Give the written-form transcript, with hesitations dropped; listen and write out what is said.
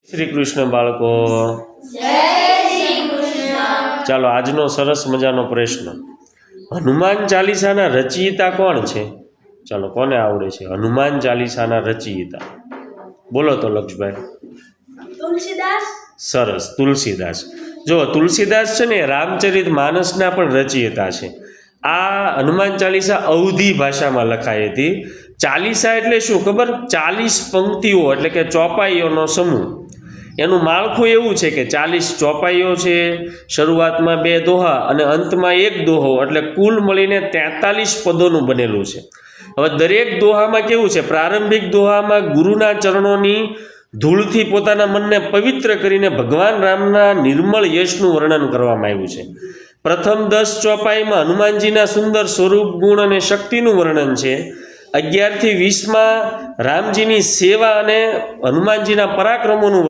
શ્રી કૃષ્ણ બાળકો, ચાલો આજનો સરસ મજાનો પ્રશ્ન, હનુમાન ચાલીસાના રચયિતા કોણ છે? ચાલો કોને આવડે છે હનુમાન ચાલીસાના રચયિતા? બોલો તો લક્ષભાઈ. તુલસીદાસ. સરસ, તુલસીદાસ. જો તુલસીદાસ છે ને રામચરિત માનસના પણ રચયિતા છે. આ હનુમાન ચાલીસા અવધી ભાષામાં લખાઈ હતી. ચાલીસા એટલે શું ખબર? 40 પંક્તિઓ એટલે કે ચોપાઈઓનો સમૂહ. એનું માળખું એવું છે કે 40 ચોપાઈઓ છે, શરૂઆતમાં 2 દોહા અને અંતમાં 1 દોહો, એટલે કુલ મળીને 43 પદોનું બનેલું છે. હવે દરેક દોહામાં કેવું છે? પ્રારંભિક દોહામાં ગુરુના ચરણોની ધૂળથી પોતાના મનને પવિત્ર કરીને ભગવાન રામના નિર્મળ યશનું વર્ણન કરવામાં આવ્યું છે. પ્રથમ 10 ચોપાઈમાં હનુમાનજીના સુંદર સ્વરૂપ, ગુણ અને શક્તિનું વર્ણન છે. 11 થી 20માં રામજીની સેવા અને હનુમાનજીના પરાક્રમોનું